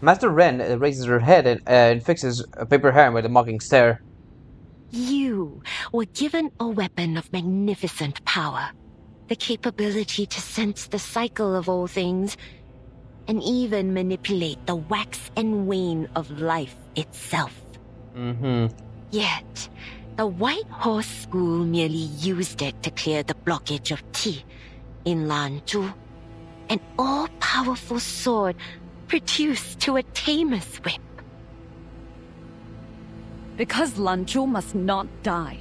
Master Ren raises her head and fixes a paper hand with a mocking stare. You were given a weapon of magnificent power, the capability to sense the cycle of all things, and even manipulate the wax and wane of life itself. Yet, the White Horse School merely used it to clear the blockage of Qi in Lanzhu, an all-powerful sword reduced to a tamer's whip. Because Lanzhu must not die.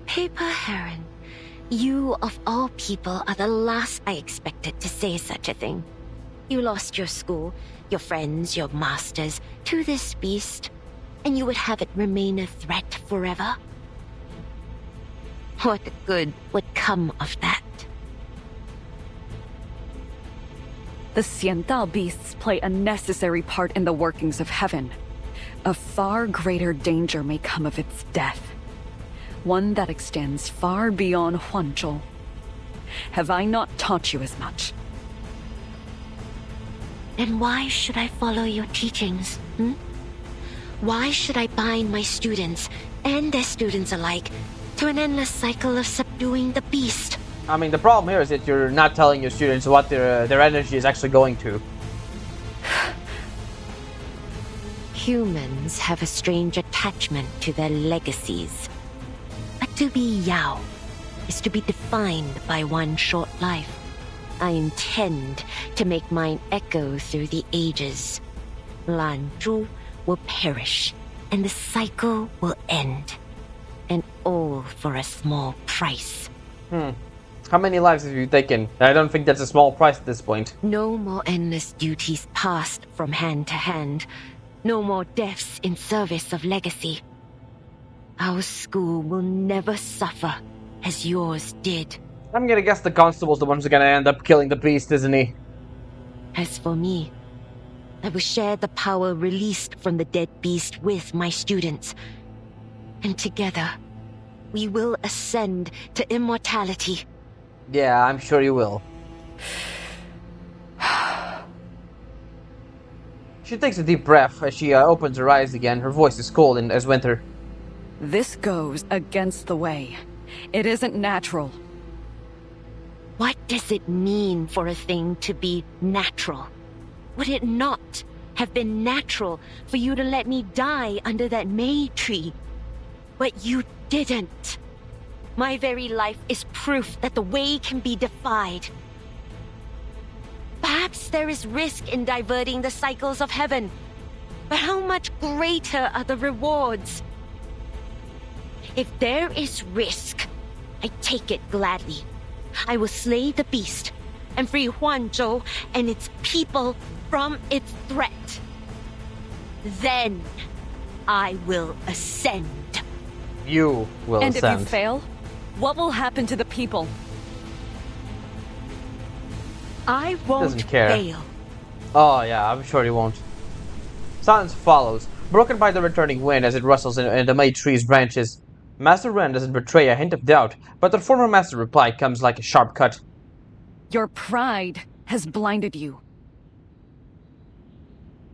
Paper Heron, you of all people are the last I expected to say such a thing. You lost your school, your friends, your masters, to this beast, and you would have it remain a threat forever? What good would come of that? The Xiandao beasts play a necessary part in the workings of heaven. A far greater danger may come of its death. One that extends far beyond Huanzhou. Have I not taught you as much? Then why should I follow your teachings, Why should I bind my students, and their students alike, to an endless cycle of subduing the beast? I mean, the problem here is that you're not telling your students what their energy is actually going to. Humans have a strange attachment to their legacies. But to be Yao is to be defined by one short life. I intend to make mine echo through the ages. Lanzhu will perish, and the cycle will end. And all for a small price. How many lives have you taken? I don't think that's a small price at this point. No more endless duties passed from hand to hand. No more deaths in service of legacy. Our school will never suffer as yours did. I'm gonna guess the constable's the ones who are gonna end up killing the beast, isn't he? As for me, I will share the power released from the dead beast with my students. And together, we will ascend to immortality. Yeah, I'm sure you will. She takes a deep breath as she opens her eyes again. Her voice is cold as winter. This goes against the way. It isn't natural. What does it mean for a thing to be natural? Would it not have been natural for you to let me die under that May tree? But you didn't. My very life is proof that the way can be defied. Perhaps there is risk in diverting the cycles of heaven, but how much greater are the rewards? If there is risk, I take it gladly. I will slay the beast and free Huanzhou and its people from its threat. Then I will ascend. You will and ascend. And if you fail, what will happen to the people? I won't Doesn't care. fail. Oh yeah, I'm sure he won't. Silence follows, broken by the returning wind as it rustles in the May tree's branches. Master Ren doesn't betray a hint of doubt, but the former master reply comes like a sharp cut. Your pride has blinded you.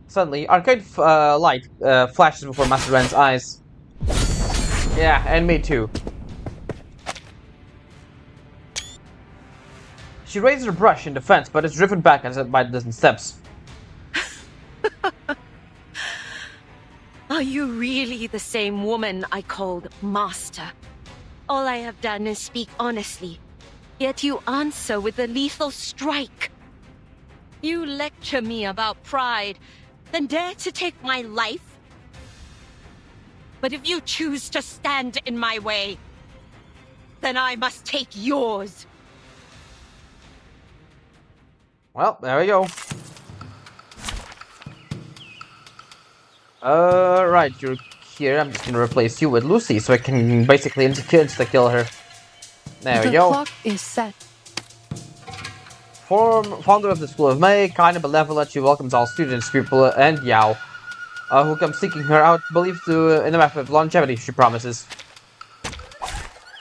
Suddenly, arcane light flashes before Master Ren's eyes. Yeah, and me too. She raises her brush in defense, but is driven back by a dozen steps. Are you really the same woman I called Master? All I have done is speak honestly, yet you answer with a lethal strike. You lecture me about pride, then dare to take my life? But if you choose to stand in my way, then I must take yours. Well, there we go. Right, you're here. I'm just gonna replace you with Lucy so I can basically insta-kill her. There we go. The clock is set. Founder of the School of May, kind and benevolent, she welcomes all students, people, and Yao, who come seeking her out, believed to in the method of longevity she promises.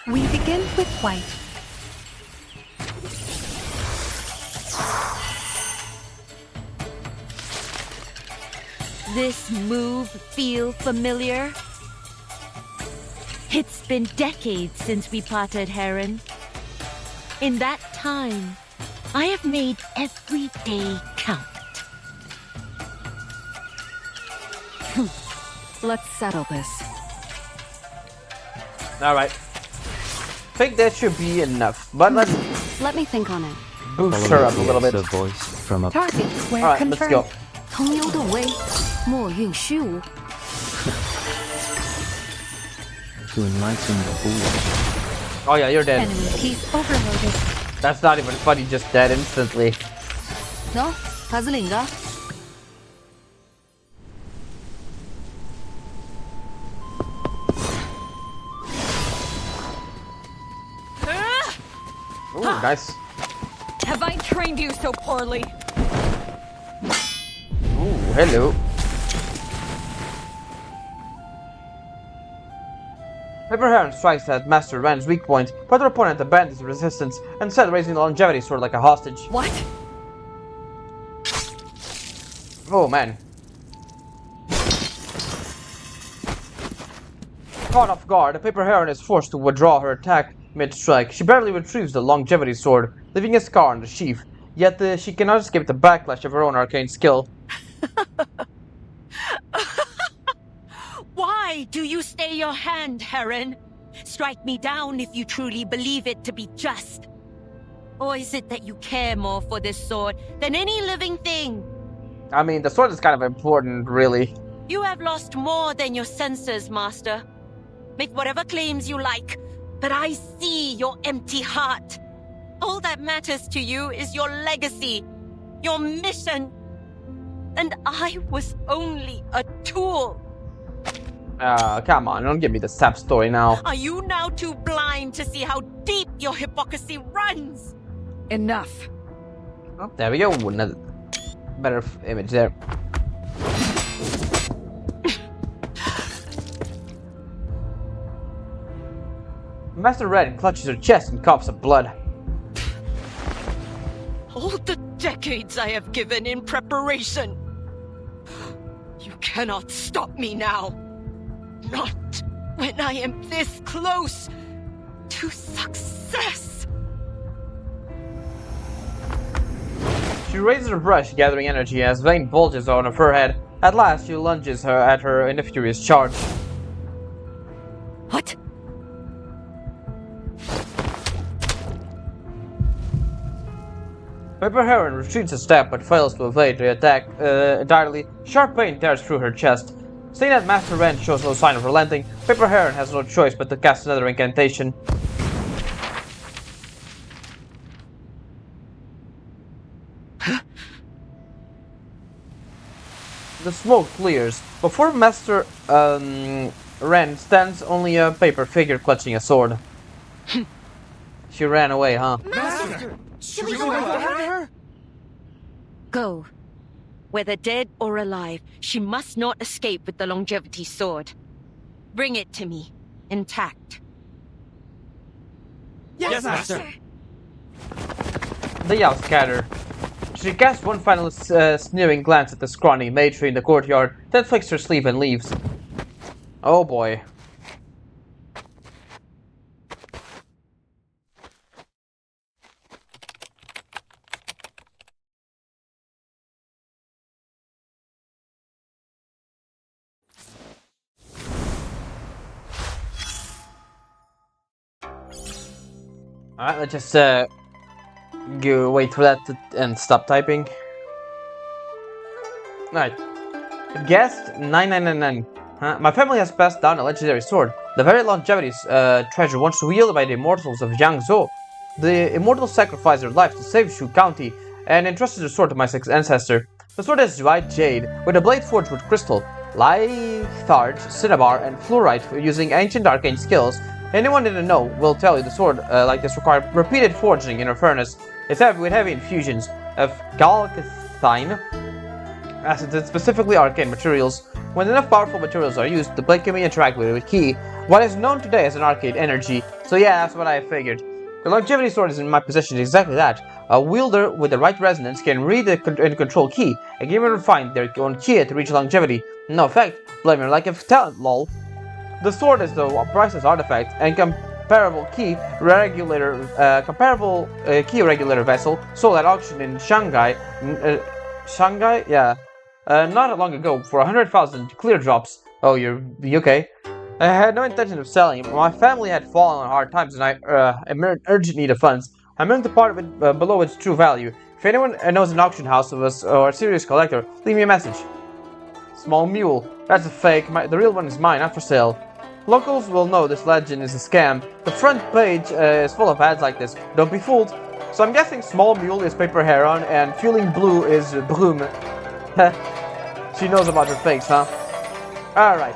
We begin with white. This move feel familiar? It's been decades since we parted, Heron. In that time, I have made every day count. Let's settle this. Alright. Think that should be enough, but let's Let me think on it. boost her up a little bit. voice from Target square Alright, let's confirmed. go. 同游的为，莫运虚无。 to enlighten the foolish. Oh yeah, you're dead. Enemy piece overloaded. That's not even funny, just dead instantly. No, 他是哪个？ Ooh, nice. Have I trained you so poorly? Ooh, hello. Paper Heron strikes at Master Ren's weak point, but her opponent abandons resistance, instead raising the longevity sword like a hostage. What? Oh man. Caught off guard, Paper Heron is forced to withdraw her attack mid-strike. She barely retrieves the longevity sword, leaving a scar on the sheath, yet she cannot escape the backlash of her own arcane skill. Why do you stay your hand, Heron? Strike me down if you truly believe it to be just. Or is it that you care more for this sword than any living thing? I mean, the sword is kind of important, really. You have lost more than your senses, Master. Make whatever claims you like, but I see your empty heart. All that matters to you is your legacy, your mission. And I was only a tool. Come on, don't give me the sap story now. Are you now too blind to see how deep your hypocrisy runs? Enough. Oh, there we go. Another better image there. Master Red clutches her chest and coughs up blood. All the decades I have given in preparation. You cannot stop me now. Not when I am this close to success. She raises her brush, gathering energy as vein bulges out of her head. At last, she lunges at her in a furious charge. What? Paper Heron retreats a step but fails to evade the attack entirely. Sharp pain tears through her chest. Seeing that Master Ren shows no sign of relenting, Paper Heron has no choice but to cast another incantation. The smoke clears. Before Master Ren stands only a paper figure clutching a sword. She ran away, huh? Master! Should we go after her? Go. Whether dead or alive, she must not escape with the longevity sword. Bring it to me, intact. Yes, Master! The Yao scatter. She casts one final sneering glance at the scrawny matron in the courtyard, then flicks her sleeve and leaves. Oh boy. Alright, let's just go wait for that and stop typing. Alright. Guest 9999. My family has passed down a legendary sword, the very longevity treasure once wielded by the immortals of Jiangzhou. The immortals sacrificed their lives to save Shu County and entrusted the sword to my ancestor. The sword is white jade, with a blade forged with crystal, litharge, cinnabar, and fluorite using ancient arcane skills. Anyone in the know will tell you the sword like this required repeated forging in a furnace. It's heavy with heavy infusions of galcathine acids and specifically arcane materials. When enough powerful materials are used, the blade can be interacted with ki, what is known today as an arcane energy. So yeah, that's what I figured. The longevity sword is in my possession exactly that. A wielder with the right resonance can read and control ki, and even refine their own ki to reach longevity. No effect, blame her like a talent, lol. The sword is the priceless artifact and comparable key regulator vessel sold at auction in Shanghai. Shanghai, yeah, not long ago for 100,000 clear drops. Oh, you okay? I had no intention of selling it, but my family had fallen on hard times and I'm in urgent need of funds. I'm willing to part of it below its true value. If anyone knows an auction house of us or a serious collector, leave me a message. Small mule. That's a fake. The real one is mine, not for sale. Locals will know this legend is a scam. The front page is full of ads like this. Don't be fooled. So I'm guessing small mule is paper heron and fueling blue is bloom. She knows about her fakes, huh? Alright.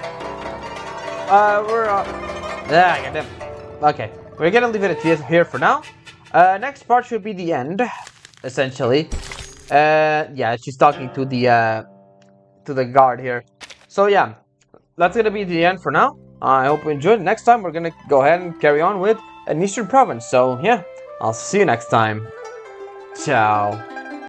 Okay, we're gonna leave it at here for now. Next part should be the end, essentially. Yeah, she's talking to the guard here. So yeah, that's gonna be the end for now. I hope you enjoyed. Next time we're gonna go ahead and carry on with an Eastern Province. So yeah, I'll see you next time. Ciao.